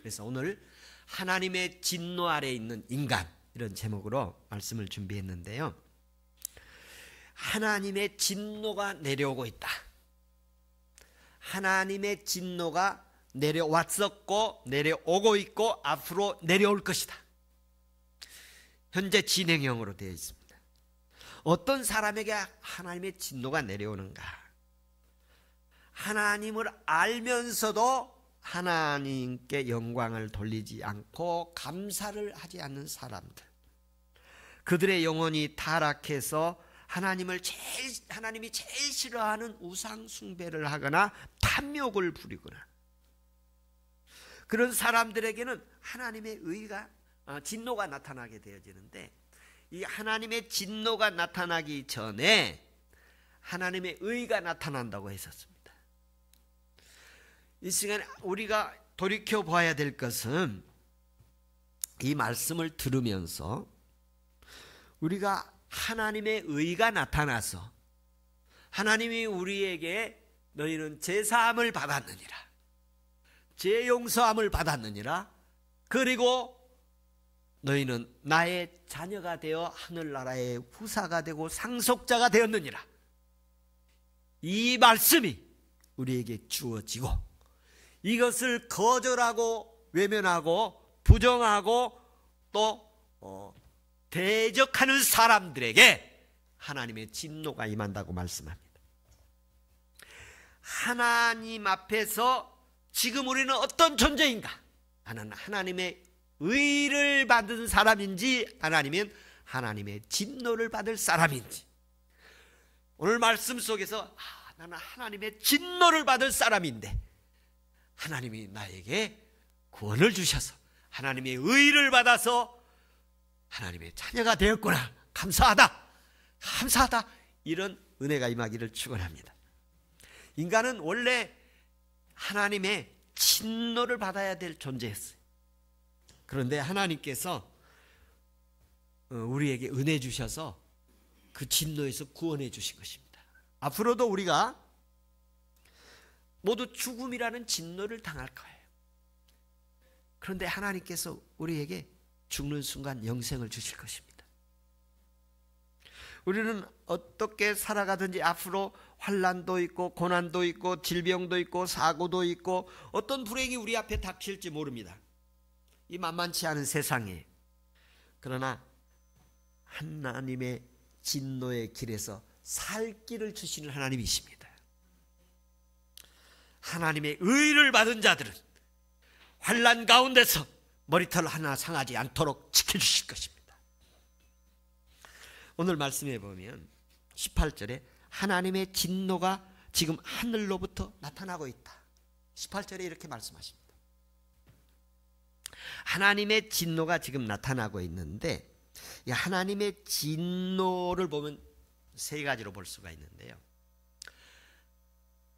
그래서 오늘 하나님의 진노 아래 있는 인간, 이런 제목으로 말씀을 준비했는데요. 하나님의 진노가 내려오고 있다. 하나님의 진노가 내려왔었고 내려오고 있고 앞으로 내려올 것이다. 현재 진행형으로 되어 있습니다. 어떤 사람에게 하나님의 진노가 내려오는가? 하나님을 알면서도 하나님께 영광을 돌리지 않고 감사를 하지 않는 사람들, 그들의 영혼이 타락해서 하나님이 제일 싫어하는 우상 숭배를 하거나 탐욕을 부리거나, 그런 사람들에게는 하나님의 진노가 나타나게 되어지는데, 이 하나님의 진노가 나타나기 전에 하나님의 의가 나타난다고 했었습니다. 이 시간에 우리가 돌이켜 봐야 될 것은, 이 말씀을 들으면서 우리가 하나님의 의가 나타나서 하나님이 우리에게 너희는 제사함을 받았느니라, 죄 용서함을 받았느니라, 그리고 너희는 나의 자녀가 되어 하늘나라의 후사가 되고 상속자가 되었느니라, 이 말씀이 우리에게 주어지고, 이것을 거절하고 외면하고 부정하고 또 대적하는 사람들에게 하나님의 진노가 임한다고 말씀합니다. 하나님 앞에서 지금 우리는 어떤 존재인가? 나는 하나님의 의를 받은 사람인지 아니면 하나님의 진노를 받을 사람인지, 오늘 말씀 속에서 나는 하나님의 진노를 받을 사람인데 하나님이 나에게 구원을 주셔서 하나님의 의를 받아서 하나님의 자녀가 되었구나, 감사하다, 감사하다, 이런 은혜가 임하기를 축원합니다. 인간은 원래 하나님의 진노를 받아야 될 존재였어요. 그런데 하나님께서 우리에게 은혜 주셔서 그 진노에서 구원해 주신 것입니다. 앞으로도 우리가 모두 죽음이라는 진노를 당할 거예요. 그런데 하나님께서 우리에게 죽는 순간 영생을 주실 것입니다. 우리는 어떻게 살아가든지 앞으로 환난도 있고 고난도 있고 질병도 있고 사고도 있고 어떤 불행이 우리 앞에 닥칠지 모릅니다. 이 만만치 않은 세상에. 그러나 하나님의 진노의 길에서 살 길을 주시는 하나님이십니다. 하나님의 의를 받은 자들은 환난 가운데서 머리털 하나 상하지 않도록 지켜주실 것입니다. 오늘 말씀해 보면 18절에 하나님의 진노가 지금 하늘로부터 나타나고 있다. 18절에 이렇게 말씀하십니다. 하나님의 진노가 지금 나타나고 있는데, 이 하나님의 진노를 보면 세 가지로 볼 수가 있는데요.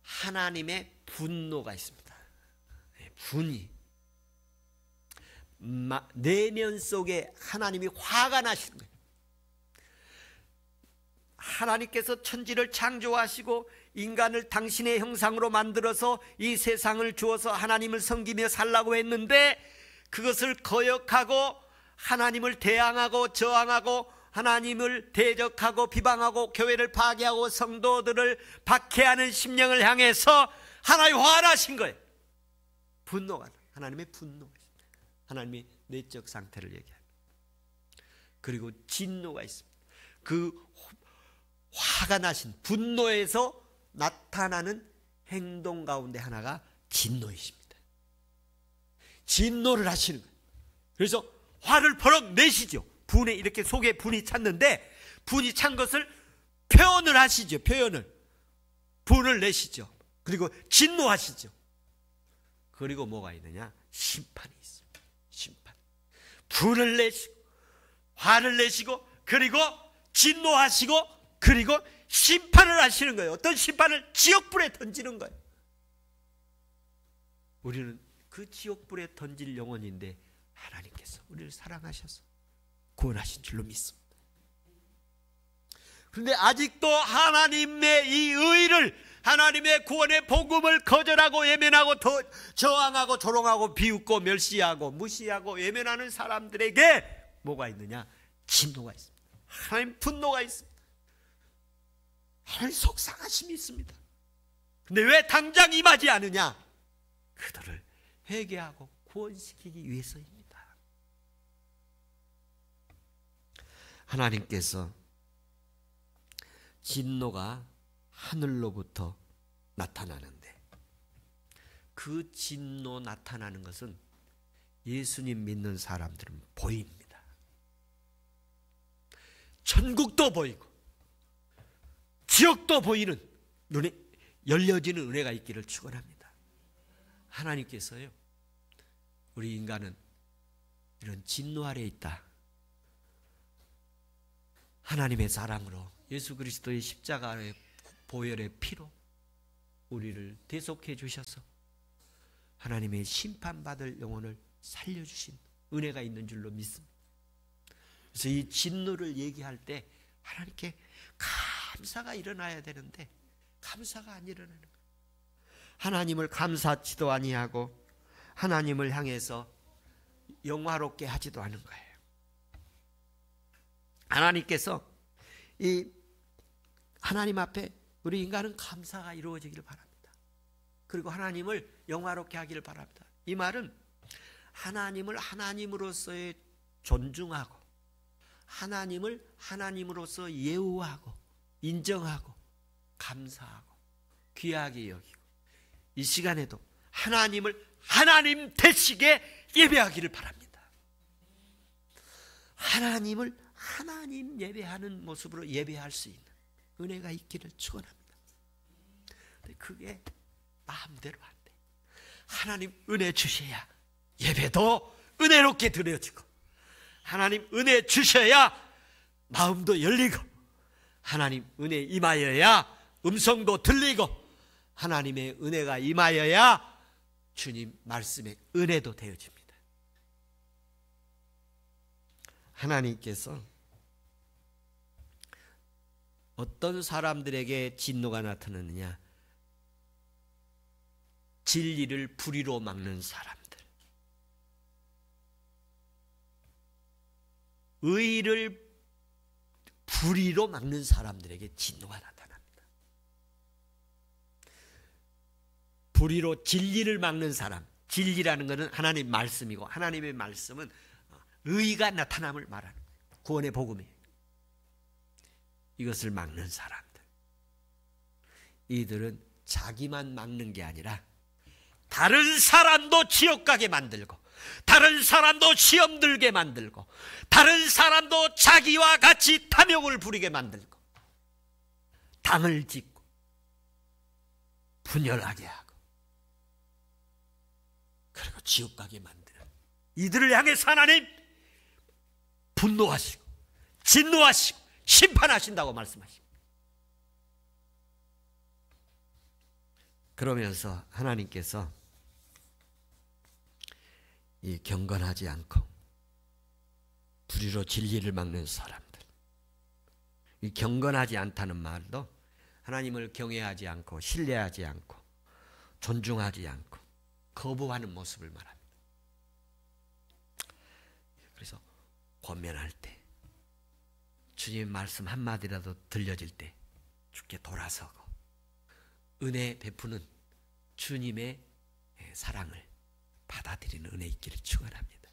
하나님의 분노가 있습니다. 분이, 내면 속에 하나님이 화가 나시는 거예요. 하나님께서 천지를 창조하시고 인간을 당신의 형상으로 만들어서 이 세상을 주어서 하나님을 섬기며 살라고 했는데, 그것을 거역하고 하나님을 대항하고 저항하고 하나님을 대적하고 비방하고 교회를 파괴하고 성도들을 박해하는 심령을 향해서 하나님 화나신 거예요. 분노가, 하나님의 분노가 있습니다. 하나님의 내적 상태를 얘기합니다. 그리고 진노가 있습니다. 그 화가 나신 분노에서 나타나는 행동 가운데 하나가 진노이십니다. 진노를 하시는 거예요. 그래서 화를 버럭 내시죠. 분에 이렇게 속에 분이 찼는데 분이 찬 것을 표현을 하시죠. 분을 내시죠. 그리고 진노하시죠. 그리고 뭐가 있느냐? 심판이 있습니다. 심판. 분을 내시고 화를 내시고 그리고 진노하시고 그리고 심판을 하시는 거예요. 어떤 심판을? 지옥불에 던지는 거예요. 우리는 그 지옥불에 던질 영혼인데 하나님께서 우리를 사랑하셔서 구원하신 줄로 믿습니다. 그런데 아직도 하나님의 이 의를, 하나님의 구원의 복음을 거절하고 외면하고 저항하고 조롱하고 비웃고 멸시하고 무시하고 외면하는 사람들에게 뭐가 있느냐? 진노가 있습니다. 하나님 분노가 있습니다. 하나님 속상하심이 있습니다. 근데 왜 당장 임하지 않느냐? 그들을 회개하고 구원시키기 위해서입니다. 하나님께서 진노가 하늘로부터 나타나는데, 그 진노 나타나는 것은 예수님 믿는 사람들은 보입니다. 천국도 보이고 지옥도 보이는, 눈에 열려지는 은혜가 있기를 축원합니다. 하나님께서요, 우리 인간은 이런 진노 아래에 있다. 하나님의 사랑으로 예수 그리스도의 십자가의 보혈의 피로 우리를 대속해 주셔서 하나님의 심판받을 영혼을 살려주신 은혜가 있는 줄로 믿습니다. 그래서 이 진노를 얘기할 때 하나님께 감사가 일어나야 되는데 감사가 안 일어나는 거예요. 하나님을 감사치도 아니하고 하나님을 향해서 영화롭게 하지도 않은 거예요. 하나님께서 이 하나님 앞에 우리 인간은 감사가 이루어지기를 바랍니다. 그리고 하나님을 영화롭게 하기를 바랍니다. 이 말은 하나님을 하나님으로서의 존중하고 하나님을 하나님으로서 예우하고 인정하고 감사하고 귀하게 여기고 이 시간에도 하나님을 하나님 되시게 예배하기를 바랍니다. 하나님을 하나님 예배하는 모습으로 예배할 수 있는 은혜가 있기를 축원합니다. 근데 그게 마음대로 안 돼. 하나님 은혜 주셔야 예배도 은혜롭게 드려지고, 하나님 은혜 주셔야 마음도 열리고, 하나님 은혜 임하여야 음성도 들리고, 하나님의 은혜가 임하여야 주님 말씀의 은혜도 되어집니다. 하나님께서 어떤 사람들에게 진노가 나타나느냐? 진리를 불의로 막는 사람들, 의를 불의로 막는 사람들에게 진노가 나타납니다. 불의로 진리를 막는 사람, 진리라는 것은 하나님 말씀이고, 하나님의 말씀은 의가 나타남을 말하는 거예요. 구원의 복음이에요. 이것을 막는 사람들, 이들은 자기만 막는 게 아니라 다른 사람도 지옥 가게 만들고, 다른 사람도 시험 들게 만들고, 다른 사람도 자기와 같이 탐욕을 부리게 만들고, 당을 짓고 분열하게 하고, 그리고 지옥 가게 만드는 이들을 향해서 하나님 분노하시고 진노하시고 심판하신다고 말씀하십니다. 그러면서 하나님께서 이 경건하지 않고 불의로 진리를 막는 사람들, 이 경건하지 않다는 말도 하나님을 경외하지 않고 신뢰하지 않고 존중하지 않고 거부하는 모습을 말합니다. 그래서 권면할 때, 주님 말씀 한마디라도 들려질 때 주께 돌아서고 은혜 베푸는 주님의 사랑을 받아들이는 은혜 있기를 축원합니다.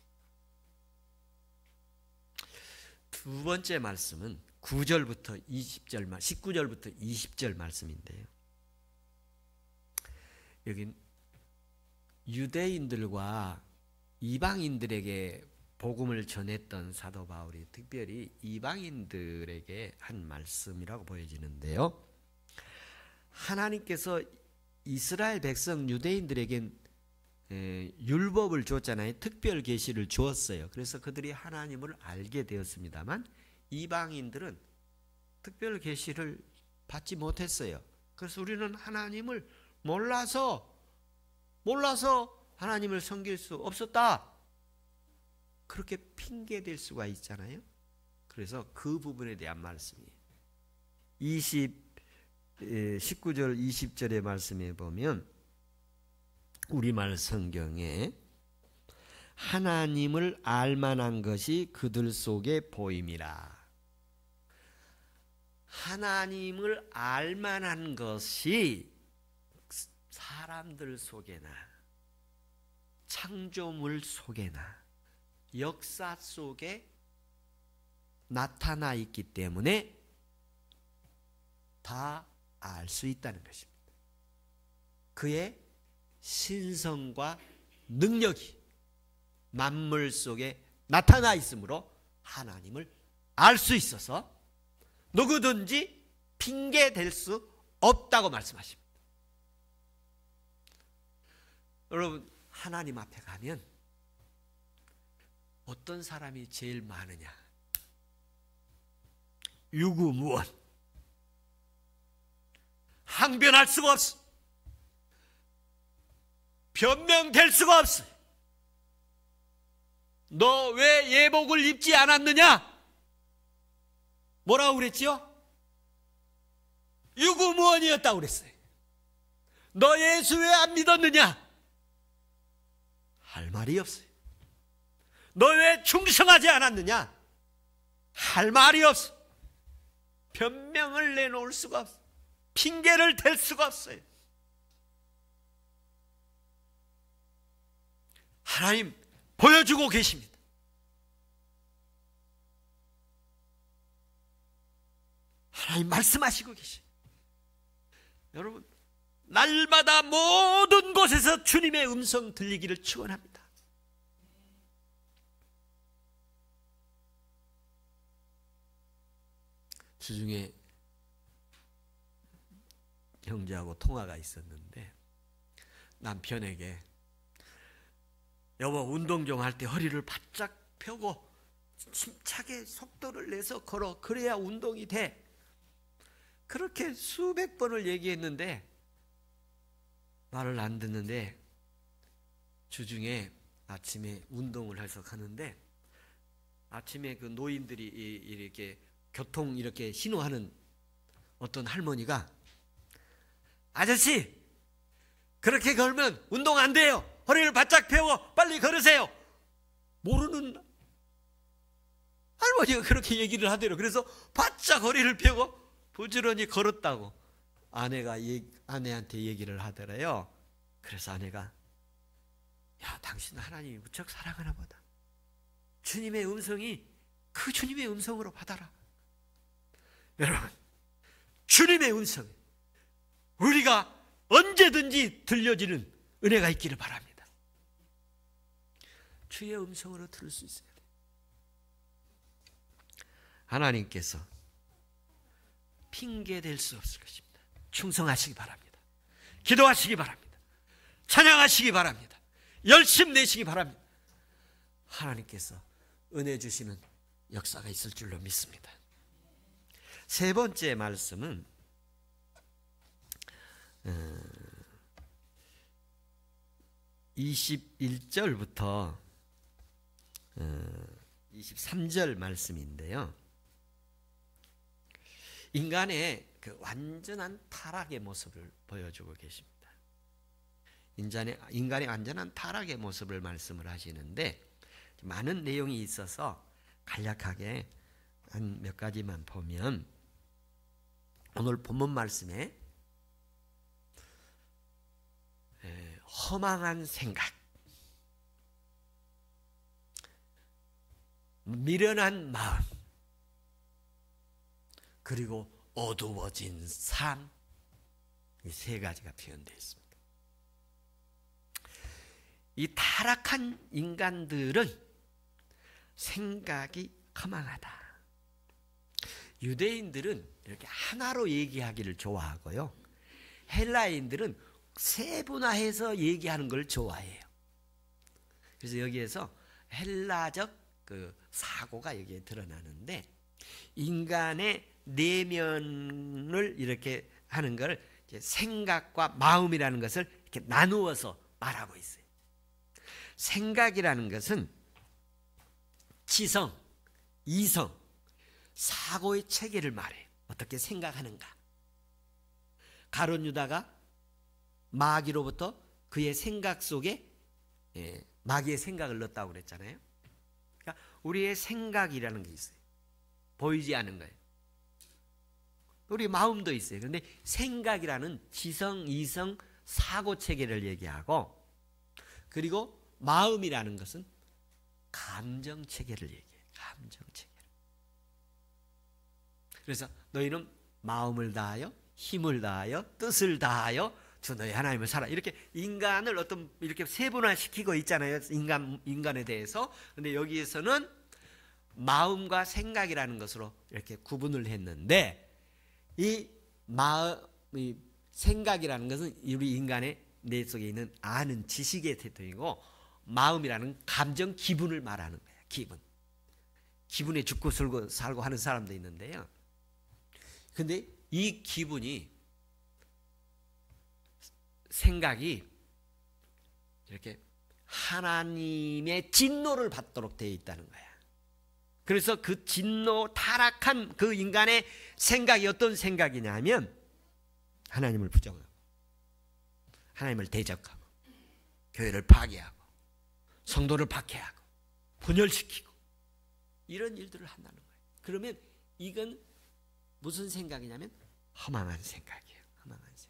두 번째 말씀은 9절부터 20절, 19절부터 20절 말씀인데요. 여긴 유대인들과 이방인들에게 복음을 전했던 사도 바울이 특별히 이방인들에게 한 말씀이라고 보여지는데요. 하나님께서 이스라엘 백성 유대인들에겐 율법을 줬잖아요. 특별 계시를 주었어요. 그래서 그들이 하나님을 알게 되었습니다만 이방인들은 특별 계시를 받지 못했어요. 그래서 우리는 하나님을 몰라서 하나님을 섬길 수 없었다, 그렇게 핑계댈 수가 있잖아요. 그래서 그 부분에 대한 말씀이에요. 19절 20절의 말씀에 보면 우리말 성경에 하나님을 알만한 것이 그들 속에 보임이라. 하나님을 알만한 것이 사람들 속에나 창조물 속에나 역사 속에 나타나 있기 때문에 다 알 수 있다는 것입니다. 그의 신성과 능력이 만물 속에 나타나 있으므로 하나님을 알 수 있어서 누구든지 핑계 댈 수 없다고 말씀하십니다. 여러분, 하나님 앞에 가면 어떤 사람이 제일 많으냐? 유구무원. 항변할 수가 없어. 변명될 수가 없어. 너 왜 예복을 입지 않았느냐? 뭐라고 그랬지요? 유구무원이었다고 그랬어요. 너 예수 왜 안 믿었느냐? 할 말이 없어요. 너 왜 충성하지 않았느냐? 할 말이 없어. 변명을 내놓을 수가 없어. 핑계를 댈 수가 없어요. 하나님 보여주고 계십니다. 하나님 말씀하시고 계십니다. 여러분, 날마다 모든 곳에서 주님의 음성 들리기를 축원합니다. 주중에 형제하고 통화가 있었는데 남편에게 여보 운동 좀 할 때 허리를 바짝 펴고 침착하게 속도를 내서 걸어. 그래야 운동이 돼. 그렇게 수백 번을 얘기했는데 말을 안 듣는데 주중에 아침에 운동을 해서 가는데 아침에 그 노인들이 이렇게 교통 이렇게 신호하는 어떤 할머니가 아저씨 그렇게 걸면 운동 안 돼요. 허리를 바짝 펴고 빨리 걸으세요. 모르는 할머니가 그렇게 얘기를 하더래요. 그래서 바짝 허리를 펴고 부지런히 걸었다고 아내한테 얘기를 하더래요. 그래서 아내가 야 당신 하나님이 무척 사랑하나 보다. 주님의 음성이 그 주님의 음성으로 받아라. 여러분 주님의 음성 우리가 언제든지 들려지는 은혜가 있기를 바랍니다. 주의 음성으로 들을 수 있어야 돼요. 하나님께서 핑계댈 수 없을 것입니다. 충성하시기 바랍니다. 기도하시기 바랍니다. 찬양하시기 바랍니다. 열심 내시기 바랍니다. 하나님께서 은혜 주시는 역사가 있을 줄로 믿습니다. 세 번째 말씀은 21절부터 23절 말씀인데요. 인간의 그 완전한 타락의 모습을 보여주고 계십니다. 인간의 완전한 타락의 모습을 말씀을 하시는데 많은 내용이 있어서 간략하게 한 몇 가지만 보면 오늘 본문 말씀에 허망한 생각, 미련한 마음, 그리고 어두워진 삶, 이 세 가지가 표현되어 있습니다. 이 타락한 인간들은 생각이 허망하다. 유대인들은 이렇게 하나로 얘기하기를 좋아하고요. 헬라인들은 세분화해서 얘기하는 걸 좋아해요. 그래서 여기에서 헬라적 그 사고가 여기에 드러나는데 인간의 내면을 이렇게 하는 걸 생각과 마음이라는 것을 이렇게 나누어서 말하고 있어요. 생각이라는 것은 지성, 이성, 사고의 체계를 말해요. 어떻게 생각하는가. 가룟 유다가 마귀로부터 그의 생각 속에 마귀의 생각을 넣었다고 그랬잖아요. 그러니까 우리의 생각이라는 게 있어요. 보이지 않는 거예요. 우리 마음도 있어요. 그런데 생각이라는 지성, 이성, 사고 체계를 얘기하고, 그리고 마음이라는 것은 감정 체계를 얘기해요. 감정 체계. 그래서 너희는 마음을 다하여, 힘을 다하여, 뜻을 다하여 주 너희 하나님을 살아. 이렇게 인간을 어떤 이렇게 세분화시키고 있잖아요. 인간에 대해서. 그런데 여기에서는 마음과 생각이라는 것으로 이렇게 구분을 했는데, 이 생각이라는 것은 우리 인간의 뇌 속에 있는 아는 지식의 태동이고, 마음이라는 감정, 기분을 말하는 거예요. 기분에 죽고 살고 하는 사람도 있는데요. 근데 이 기분이, 생각이 이렇게 하나님의 진노를 받도록 되어 있다는 거야. 그래서 그 진노, 타락한 그 인간의 생각이 어떤 생각이냐면, 하나님을 부정하고, 하나님을 대적하고, 교회를 파괴하고, 성도를 박해하고, 분열시키고, 이런 일들을 한다는 거예요. 그러면 이건 무슨 생각이냐면 허망한 생각이에요. 허망한 생각.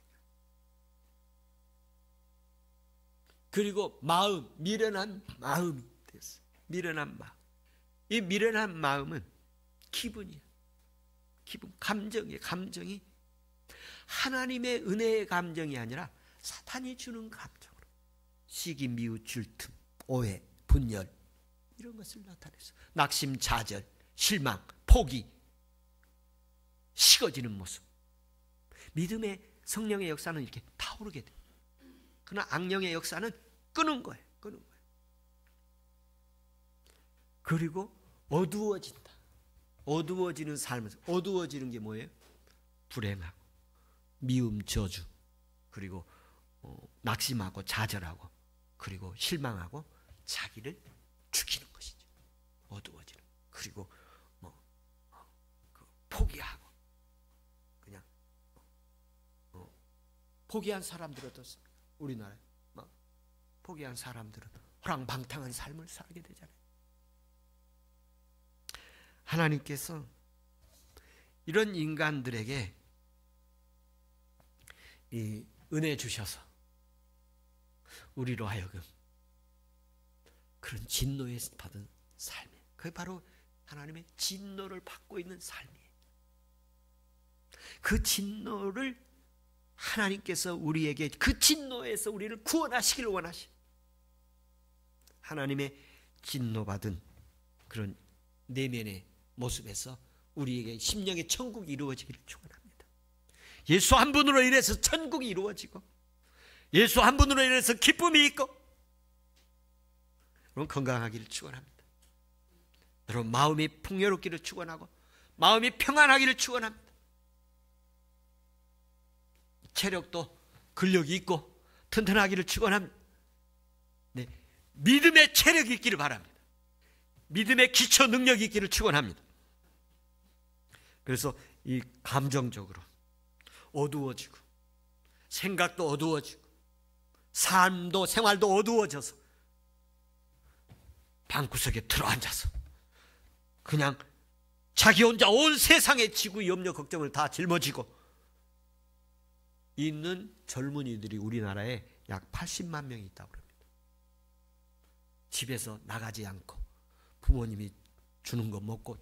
그리고 마음, 미련한 마음이 됐어요. 미련한 마음. 이 미련한 마음은 기분이에요. 기분, 감정이에요. 감정이 하나님의 은혜의 감정이 아니라 사탄이 주는 감정으로 시기, 미움, 질투, 오해, 분열, 이런 것을 나타내서 낙심, 좌절, 실망, 포기, 식어지는 모습. 믿음의 성령의 역사는 이렇게 타오르게 돼요. 그러나 악령의 역사는 끄는 거예요. 끄는 거예요. 그리고 어두워진다. 어두워지는 삶에서, 어두워지는 게 뭐예요? 불행하고, 미움, 저주, 그리고 낙심하고, 좌절하고, 그리고 실망하고, 자기를 죽이는 것이죠. 어두워지는. 그리고 포기하고, 그냥 포기한 사람들은 어떻습니까? 우리나라에 포기한 사람들은 호랑방탕한 삶을 살게 되잖아요. 하나님께서 이런 인간들에게 이 은혜 주셔서 우리로 하여금 그런 진노에 받은 삶이에요. 그게 바로 하나님의 진노를 받고 있는 삶이에요. 그 진노를 하나님께서 우리에게, 그 진노에서 우리를 구원하시길 원하시. 하나님의 진노받은 그런 내면의 모습에서 우리에게 심령의 천국이 이루어지기를 축원합니다. 예수 한 분으로 인해서 천국이 이루어지고, 예수 한 분으로 인해서 기쁨이 있고, 여러분 건강하기를 축원합니다. 여러분 마음이 풍요롭기를 축원하고, 마음이 평안하기를 축원합니다. 체력도 근력이 있고 튼튼하기를 축원합니다. 네, 믿음의 체력이 있기를 바랍니다. 믿음의 기초 능력이 있기를 축원합니다. 그래서 이 감정적으로 어두워지고, 생각도 어두워지고, 삶도 생활도 어두워져서 방구석에 들어앉아서 그냥 자기 혼자 온 세상의 지구 염려 걱정을 다 짊어지고 있는 젊은이들이 우리나라에 약 80만 명이 있다고 합니다. 집에서 나가지 않고 부모님이 주는 거 먹고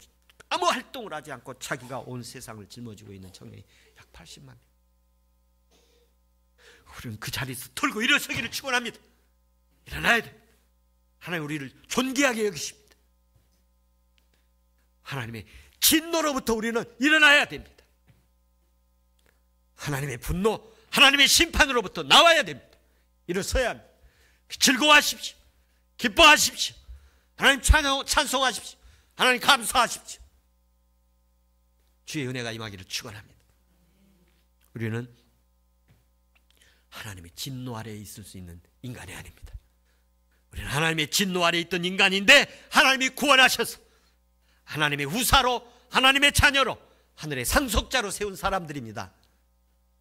아무 활동을 하지 않고 자기가 온 세상을 짊어지고 있는 청년이 약 80만 명. 우리는 그 자리에서 털고 일어서기를 축원합니다. 일어나야 됩니다. 하나님 우리를 존귀하게 여기십니다. 하나님의 진노로부터 우리는 일어나야 됩니다. 하나님의 분노, 하나님의 심판으로부터 나와야 됩니다. 일어서야 합니다. 즐거워하십시오. 기뻐하십시오. 하나님 찬송하십시오. 하나님 감사하십시오. 주의 은혜가 임하기를 축원합니다. 우리는 하나님의 진노 아래에 있을 수 있는 인간이 아닙니다. 우리는 하나님의 진노 아래에 있던 인간인데 하나님이 구원하셔서 하나님의 후사로, 하나님의 자녀로 하늘의 상속자로 세운 사람들입니다.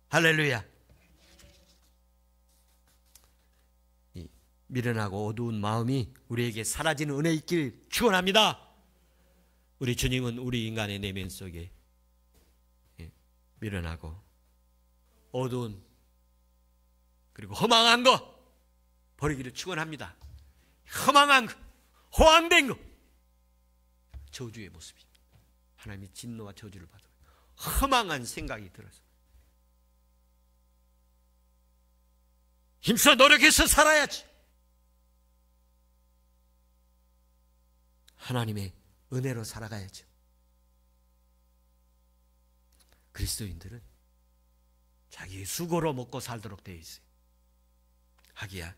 할렐루야. 이 미련하고 어두운 마음이 우리에게 사라지는 은혜 있길 축원합니다. 우리 주님은 우리 인간의 내면 속에 미련하고 어두운 그리고 허망한 거 버리기를 축원합니다. 허망한 거, 허황된 거, 저주의 모습입니다. 하나님이 진노와 저주를 받아요. 허망한 생각이 들어서 힘써 노력해서 살아야지. 하나님의 은혜로 살아가야죠. 그리스도인들은 자기의 수고로 먹고 살도록 되어 있어요. 하기야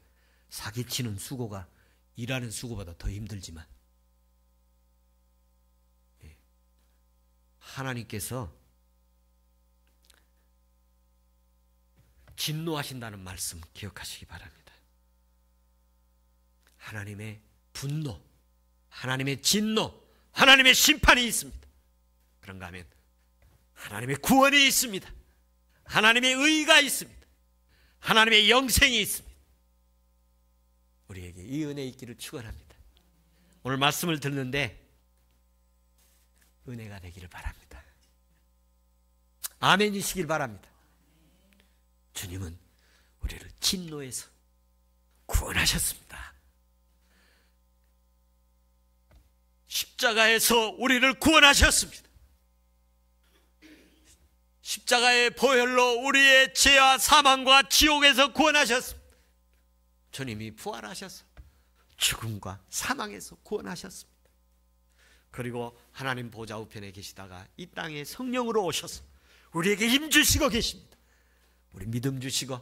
사기치는 수고가 일하는 수고보다 더 힘들지만 하나님께서 진노하신다는 말씀 기억하시기 바랍니다. 하나님의 분노, 하나님의 진노, 하나님의 심판이 있습니다. 그런가 하면 하나님의 구원이 있습니다. 하나님의 의가 있습니다. 하나님의 영생이 있습니다. 우리에게 이 은혜 있기를 축원합니다. 오늘 말씀을 듣는데 은혜가 되기를 바랍니다. 아멘이시길 바랍니다. 주님은 우리를 진노에서 구원하셨습니다. 십자가에서 우리를 구원하셨습니다. 십자가의 보혈로 우리의 죄와 사망과 지옥에서 구원하셨습니다. 주님이 부활하셔서 죽음과 사망에서 구원하셨습니다. 그리고 하나님 보좌 우편에 계시다가 이 땅에 성령으로 오셔서 우리에게 힘 주시고 계십니다. 우리 믿음 주시고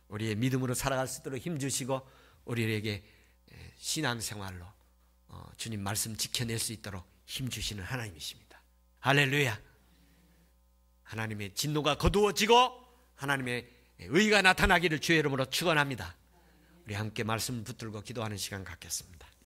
우리의 믿음으로 살아갈 수 있도록 힘 주시고 우리에게 신앙생활로 주님 말씀 지켜낼 수 있도록 힘 주시는 하나님이십니다. 할렐루야. 하나님의 진노가 거두어지고 하나님의 의가 나타나기를 주의 이름으로 축원합니다. 우리 함께 말씀 붙들고 기도하는 시간 갖겠습니다.